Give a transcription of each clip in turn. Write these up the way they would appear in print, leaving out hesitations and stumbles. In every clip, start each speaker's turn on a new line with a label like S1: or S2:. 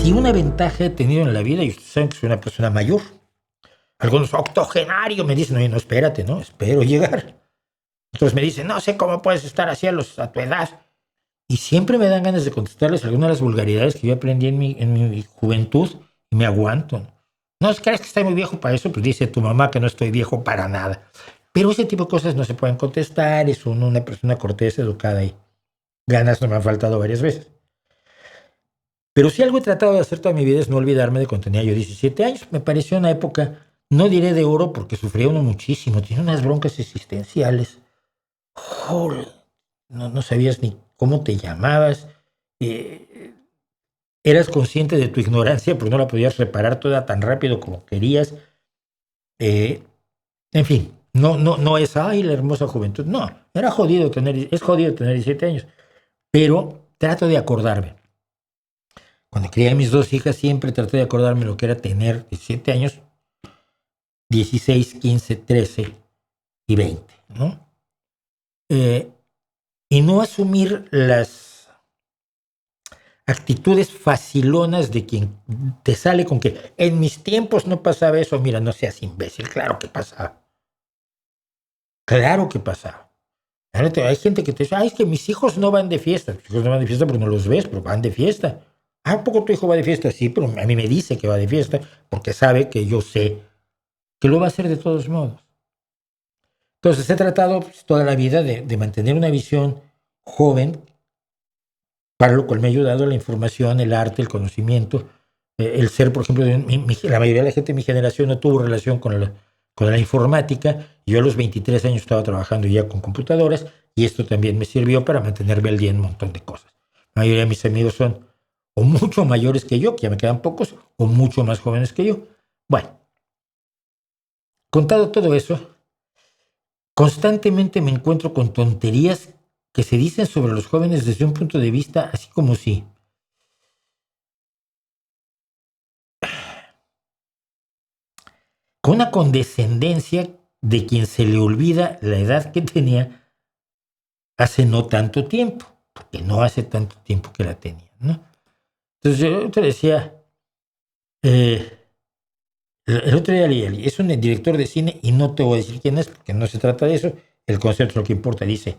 S1: Si una ventaja he tenido en la vida, y ustedes saben que soy una persona mayor, algunos octogenarios me dicen, oye, no, espérate, ¿no? Espero llegar. Otros me dicen, no sé cómo puedes estar así a tu edad. Y siempre me dan ganas de contestarles algunas de las vulgaridades que yo aprendí en mi juventud y me aguanto. No, ¿crees que estoy muy viejo para eso? Pues dice tu mamá que no estoy viejo para nada. Pero ese tipo de cosas no se pueden contestar, es una persona cortés, educada y ganas no me han faltado varias veces. Pero si algo he tratado de hacer toda mi vida es no olvidarme de cuando tenía yo 17 años. Me pareció una época, no diré de oro porque sufría uno muchísimo, tenía unas broncas existenciales. Joder, no sabías ni cómo te llamabas. Eras consciente de tu ignorancia, pero no la podías reparar toda tan rápido como querías. En fin, no es, ay, la hermosa juventud. No, es jodido tener 17 años. Pero trato de acordarme. Cuando crié a mis dos hijas, siempre traté de acordarme lo que era tener 17 años, 16, 15, 13 y 20, ¿no? Y no asumir las actitudes facilonas de quien te sale con que en mis tiempos no pasaba eso. Mira, no seas imbécil, claro que pasaba. Claro que pasaba. Hay gente que te dice, ay, es que mis hijos no van de fiesta. Tus hijos no van de fiesta porque no los ves, pero van de fiesta. ¿A poco tu hijo va de fiesta? Sí, pero a mí me dice que va de fiesta porque sabe que yo sé que lo va a hacer de todos modos. Entonces he tratado toda la vida de mantener una visión joven, para lo cual me ha ayudado la información, el arte, el conocimiento, el ser, por ejemplo, la mayoría de la gente de mi generación no tuvo relación con la informática. Yo a los 23 años estaba trabajando ya con computadoras y esto también me sirvió para mantenerme al día en un montón de cosas. La mayoría de mis amigos son o mucho mayores que yo, que ya me quedan pocos, o mucho más jóvenes que yo. Bueno, contado todo eso, constantemente me encuentro con tonterías que se dicen sobre los jóvenes desde un punto de vista así como si con una condescendencia de quien se le olvida la edad que tenía hace no tanto tiempo, porque no hace tanto tiempo que la tenía, ¿no? Entonces yo te decía, el otro día leí, es un director de cine y no te voy a decir quién es porque no se trata de eso, el concepto es lo que importa, dice,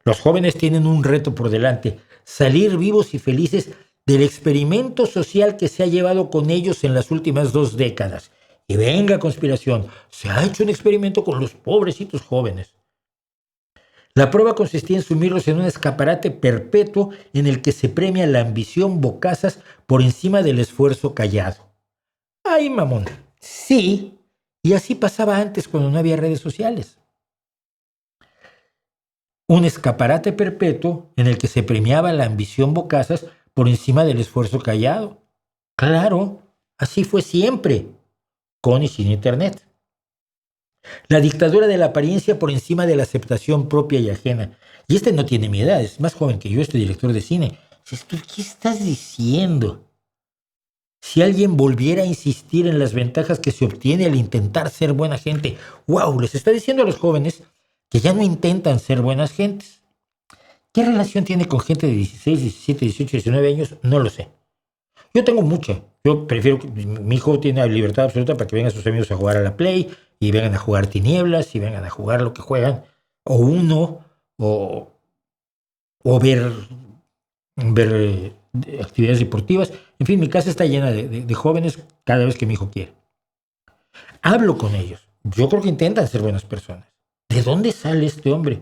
S1: los jóvenes tienen un reto por delante, salir vivos y felices del experimento social que se ha llevado con ellos en las últimas 2 décadas. Y venga conspiración, se ha hecho un experimento con los pobrecitos jóvenes. La prueba consistía en sumirlos en un escaparate perpetuo en el que se premia la ambición bocazas por encima del esfuerzo callado. ¡Ay, mamón! Sí, y así pasaba antes cuando no había redes sociales. Un escaparate perpetuo en el que se premiaba la ambición bocazas por encima del esfuerzo callado. Claro, así fue siempre, con y sin internet. La dictadura de la apariencia por encima de la aceptación propia y ajena. Y este no tiene mi edad, es más joven que yo, este director de cine. ¿Qué estás diciendo? Si alguien volviera a insistir en las ventajas que se obtiene al intentar ser buena gente, wow, les está diciendo a los jóvenes que ya no intentan ser buenas gentes. ¿Qué relación tiene con gente de 16, 17, 18, 19 años? No lo sé. Yo tengo mucha. Yo prefiero que mi hijo tiene libertad absoluta para que vengan sus amigos a jugar a la Play y vengan a jugar tinieblas y vengan a jugar lo que juegan. O uno, o ver actividades deportivas. En fin, mi casa está llena de jóvenes cada vez que mi hijo quiere. Hablo con ellos. Yo creo que intentan ser buenas personas. ¿De dónde sale este hombre?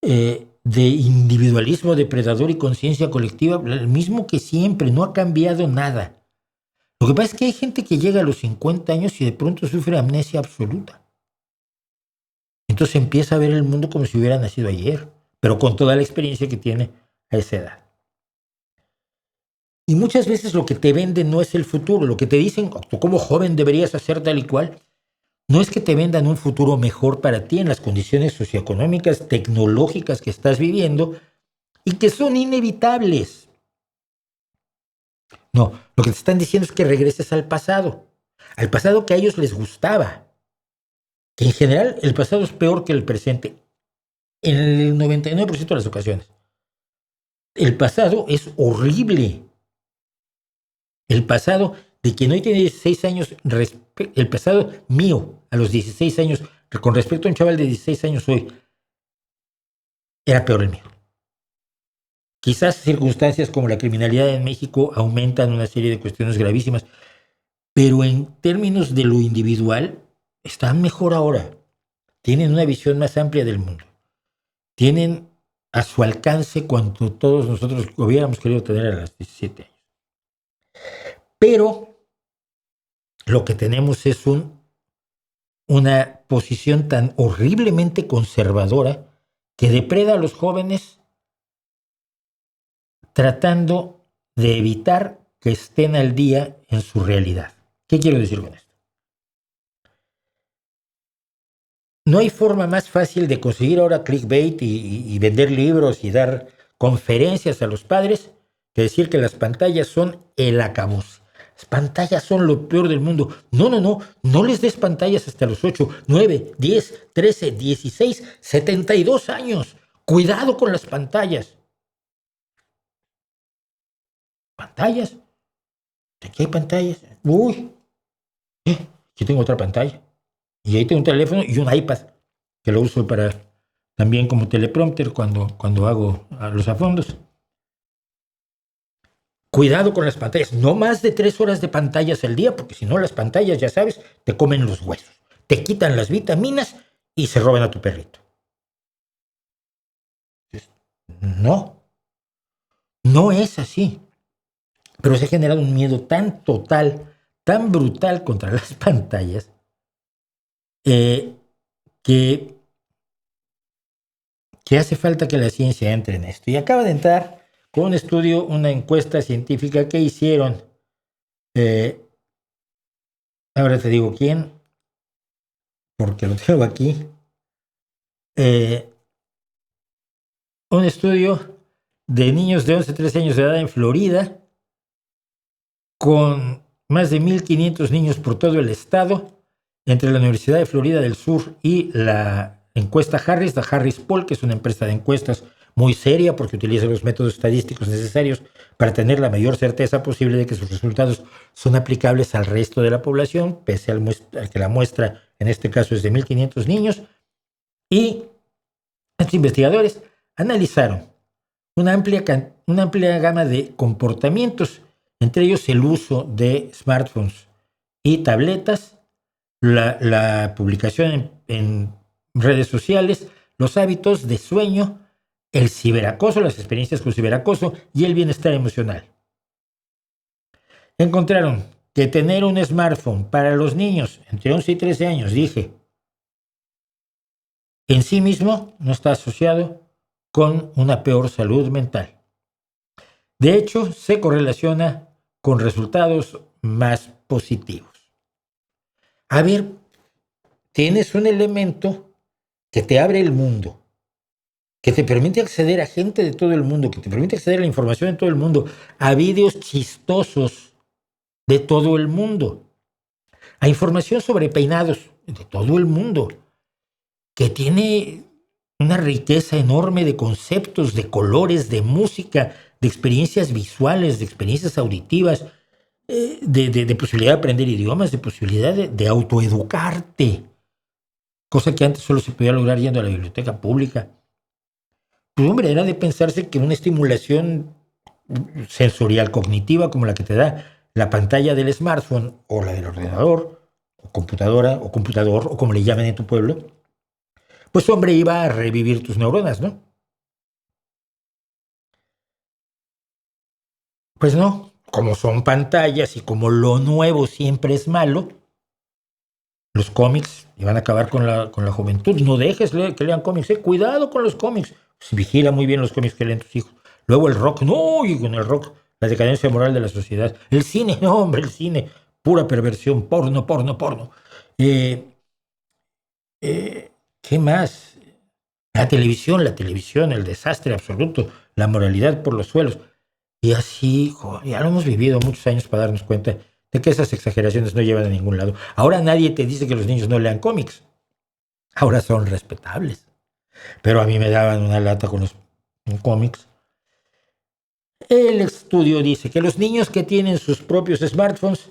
S1: De individualismo depredador y conciencia colectiva, el mismo que siempre, no ha cambiado nada. Lo que pasa es que hay gente que llega a los 50 años y de pronto sufre amnesia absoluta. Entonces empieza a ver el mundo como si hubiera nacido ayer, pero con toda la experiencia que tiene a esa edad. Y muchas veces lo que te venden no es el futuro, lo que te dicen, tú como joven deberías hacer tal y cual, no es que te vendan un futuro mejor para ti en las condiciones socioeconómicas, tecnológicas que estás viviendo y que son inevitables. No, lo que te están diciendo es que regreses al pasado que a ellos les gustaba. Que en general el pasado es peor que el presente, en el 99% de las ocasiones. El pasado es horrible. El pasado de quien hoy tiene 16 años, el pasado mío a los 16 años, con respecto a un chaval de 16 años hoy, era peor el mío. Quizás circunstancias como la criminalidad en México aumentan una serie de cuestiones gravísimas, pero en términos de lo individual, están mejor ahora. Tienen una visión más amplia del mundo. Tienen a su alcance cuanto todos nosotros hubiéramos querido tener a los 17 años. Pero lo que tenemos es una posición tan horriblemente conservadora que depreda a los jóvenes tratando de evitar que estén al día en su realidad. ¿Qué quiero decir con esto? No hay forma más fácil de conseguir ahora clickbait y vender libros y dar conferencias a los padres que decir que las pantallas son el acabose. Las pantallas son lo peor del mundo. No les des pantallas hasta los 8, 9, 10, 13, 16, 72 años. Cuidado con las pantallas. ¿Pantallas? ¿De qué hay pantallas? Uy, aquí tengo otra pantalla. Y ahí tengo un teléfono y un iPad, que lo uso para también como teleprompter cuando hago los afondos. Cuidado con las pantallas, no más de 3 horas de pantallas al día, porque si no las pantallas, ya sabes, te comen los huesos, te quitan las vitaminas y se roban a tu perrito. No, no es así. Pero se ha generado un miedo tan total, tan brutal contra las pantallas, que hace falta que la ciencia entre en esto. Y acaba de entrar con un estudio, una encuesta científica que hicieron, ahora te digo quién, porque lo tengo aquí, un estudio de niños de 11 a 13 años de edad en Florida, con más de 1,500 niños por todo el estado, entre la Universidad de Florida del Sur y la encuesta Harris, la Harris Poll, que es una empresa de encuestas muy seria porque utiliza los métodos estadísticos necesarios para tener la mayor certeza posible de que sus resultados son aplicables al resto de la población, pese a que la muestra en este caso es de 1,500 niños. Y estos investigadores analizaron una amplia gama de comportamientos, entre ellos el uso de smartphones y tabletas, la publicación en redes sociales, los hábitos de sueño, el ciberacoso, las experiencias con ciberacoso y el bienestar emocional. Encontraron que tener un smartphone para los niños entre 11 y 13 años, dije, en sí mismo no está asociado con una peor salud mental. De hecho, se correlaciona con resultados más positivos. A ver, tienes un elemento que te abre el mundo, que te permite acceder a gente de todo el mundo, que te permite acceder a la información de todo el mundo, a vídeos chistosos de todo el mundo, a información sobre peinados de todo el mundo, que tiene una riqueza enorme de conceptos, de colores, de música, de experiencias visuales, de experiencias auditivas, de posibilidad de aprender idiomas, de posibilidad de autoeducarte, cosa que antes solo se podía lograr yendo a la biblioteca pública. Pues hombre, era de pensarse que una estimulación sensorial cognitiva como la que te da la pantalla del smartphone o la del ordenador o computadora o computador o como le llamen en tu pueblo, pues hombre, iba a revivir tus neuronas, ¿no? Pues no, como son pantallas y como lo nuevo siempre es malo, los cómics iban a acabar con la juventud. No dejes que lean cómics, cuidado con los cómics. Vigila muy bien los cómics que leen tus hijos. Luego el rock, no, y con el rock, la decadencia moral de la sociedad. El cine, no, hombre, el cine, pura perversión, porno. ¿Qué más? La televisión, el desastre absoluto, la moralidad por los suelos. Y así, ya lo hemos vivido muchos años para darnos cuenta de que esas exageraciones no llevan a ningún lado. Ahora nadie te dice que los niños no lean cómics. Ahora son respetables. Pero a mí me daban una lata con los cómics. El estudio dice que los niños que tienen sus propios smartphones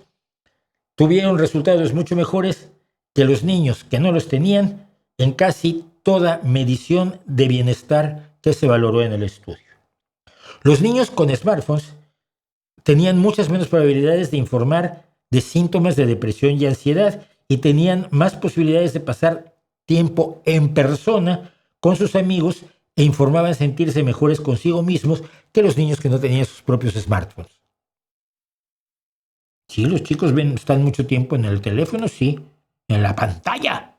S1: tuvieron resultados mucho mejores que los niños que no los tenían en casi toda medición de bienestar que se valoró en el estudio. Los niños con smartphones tenían muchas menos probabilidades de informar de síntomas de depresión y ansiedad y tenían más posibilidades de pasar tiempo en persona con sus amigos e informaban sentirse mejores consigo mismos que los niños que no tenían sus propios smartphones. Sí, los chicos están mucho tiempo en el teléfono, sí, en la pantalla,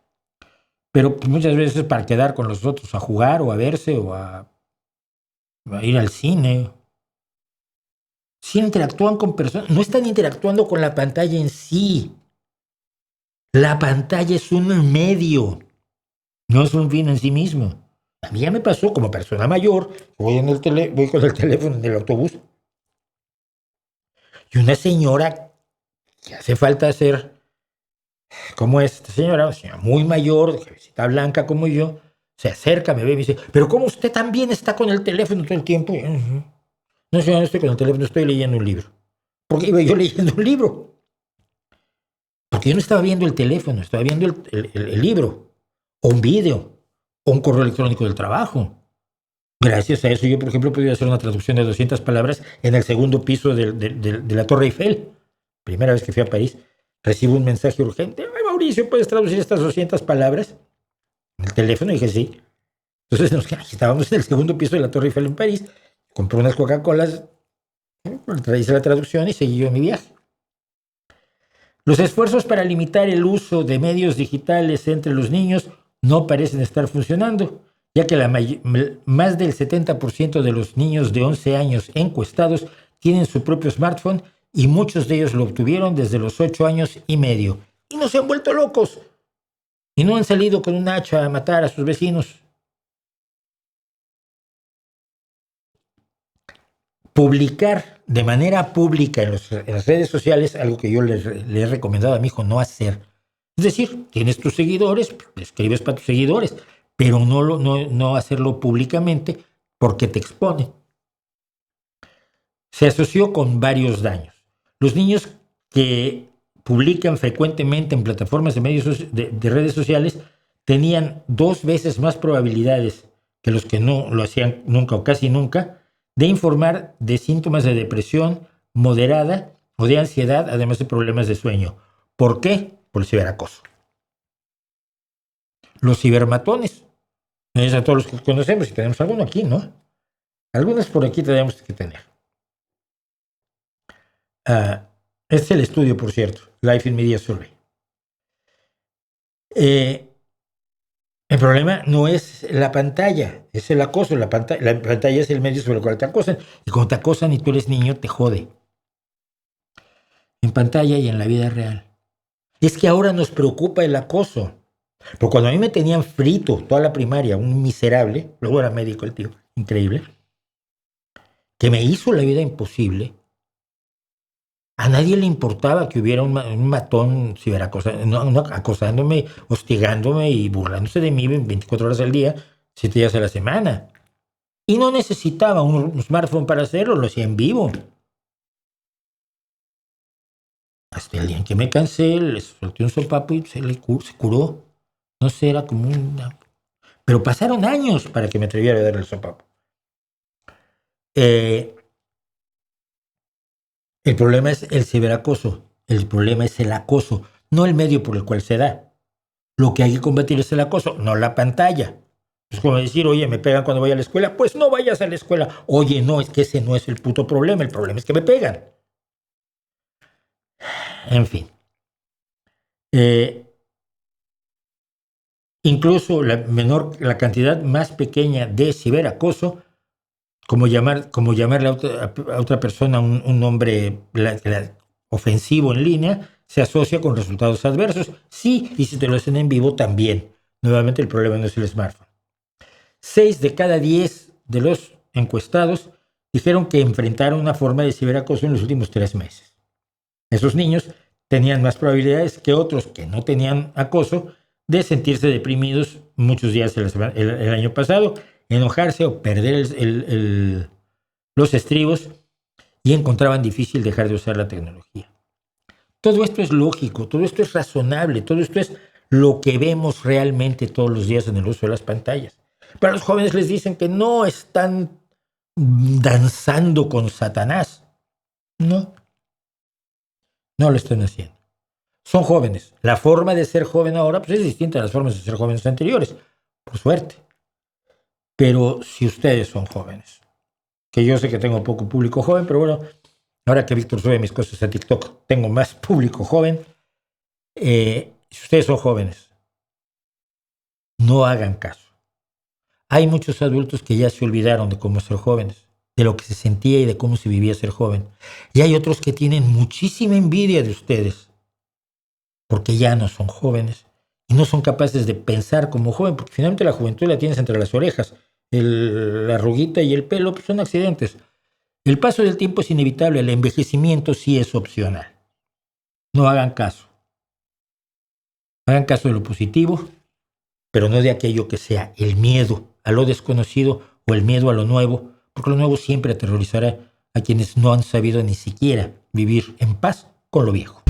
S1: pero muchas veces para quedar con los otros a jugar o a verse o a ir al cine. Sí interactúan con personas, no están interactuando con la pantalla en sí. La pantalla es un medio, no es un fin en sí mismo. A mí ya me pasó como persona mayor, voy con el teléfono en el autobús y una señora que hace falta ser como esta señora, una señora muy mayor, de cabecita blanca como yo, se acerca, me ve y me dice, pero ¿cómo usted también está con el teléfono todo el tiempo? Y yo, no, señora, no estoy con el teléfono, estoy leyendo un libro. ¿Por qué iba yo leyendo un libro? Porque yo no estaba viendo el teléfono, estaba viendo el libro, o un video, o un correo electrónico del trabajo. Gracias a eso yo, por ejemplo, podía hacer una traducción de 200 palabras en el segundo piso de la Torre Eiffel. Primera vez que fui a París, recibo un mensaje urgente. Ay, Mauricio, ¿puedes traducir estas 200 palabras? En el teléfono, dije sí. Entonces estábamos en el segundo piso de la Torre Eiffel en París, compré unas Coca-Colas, hice la traducción y seguí yo mi viaje. Los esfuerzos para limitar el uso de medios digitales entre los niños no parecen estar funcionando, ya que más del 70% de los niños de 11 años encuestados tienen su propio smartphone y muchos de ellos lo obtuvieron desde los 8 años y medio. Y no se han vuelto locos. Y no han salido con un hacha a matar a sus vecinos. Publicar de manera pública en las redes sociales, algo que yo le he recomendado a mi hijo no hacer. Es decir, tienes tus seguidores, escribes para tus seguidores, pero no hacerlo públicamente porque te expone. Se asoció con varios daños. Los niños que publican frecuentemente en plataformas de redes sociales tenían 2 veces más probabilidades que los que no lo hacían nunca o casi nunca de informar de síntomas de depresión moderada o de ansiedad, además de problemas de sueño. ¿Por qué? Por el ciberacoso. Los cibermatones. Es a todos los que conocemos y tenemos alguno aquí, ¿no? Algunos por aquí tenemos que tener. Este es el estudio, por cierto, Life in Media Survey. El problema no es la pantalla, es el acoso. La pantalla es el medio sobre el cual te acosan. Y cuando te acosan y tú eres niño, te jode. En pantalla y en la vida real. Es que ahora nos preocupa el acoso. Pero cuando a mí me tenían frito toda la primaria, un miserable, luego era médico el tío, increíble, que me hizo la vida imposible, a nadie le importaba que hubiera un matón acosándome, hostigándome y burlándose de mí 24 horas al día, 7 días a la semana. Y no necesitaba un smartphone para hacerlo, lo hacía en vivo. Hasta el día en que me cansé, le solté un sopapo y se curó. No sé, era como una... Pero pasaron años para que me atreviera a darle el sopapo. El problema es el ciberacoso, el problema es el acoso, no el medio por el cual se da. Lo que hay que combatir es el acoso, no la pantalla. Es como decir, oye, me pegan cuando voy a la escuela, pues no vayas a la escuela. Oye, no, es que ese no es el puto problema, el problema es que me pegan. En fin. Incluso la cantidad más pequeña de ciberacoso, como llamarle a otra persona un nombre ofensivo en línea, se asocia con resultados adversos. Sí, y si te lo hacen en vivo también. Nuevamente el problema no es el smartphone. 6 de cada 10 de los encuestados dijeron que enfrentaron una forma de ciberacoso en los últimos 3 meses. Esos niños tenían más probabilidades que otros que no tenían acoso de sentirse deprimidos muchos días el año pasado, enojarse o perder los estribos y encontraban difícil dejar de usar la tecnología. Todo esto es lógico, todo esto es razonable, todo esto es lo que vemos realmente todos los días en el uso de las pantallas. Pero a los jóvenes les dicen que no están danzando con Satanás. No, no lo están haciendo. Son jóvenes. La forma de ser joven ahora pues, es distinta a las formas de ser jóvenes anteriores, por suerte. Pero si ustedes son jóvenes, que yo sé que tengo poco público joven, pero bueno, ahora que Víctor sube mis cosas a TikTok, tengo más público joven. Si ustedes son jóvenes, no hagan caso. Hay muchos adultos que ya se olvidaron de cómo ser jóvenes, de lo que se sentía y de cómo se vivía ser joven. Y hay otros que tienen muchísima envidia de ustedes, porque ya no son jóvenes y no son capaces de pensar como joven, porque finalmente la juventud la tienes entre las orejas. La arruguita y el pelo pues, son accidentes. El paso del tiempo es inevitable, el envejecimiento sí es opcional. No hagan caso. Hagan caso de lo positivo, pero no de aquello que sea el miedo a lo desconocido o el miedo a lo nuevo, porque lo nuevo siempre aterrorizará a quienes no han sabido ni siquiera vivir en paz con lo viejo.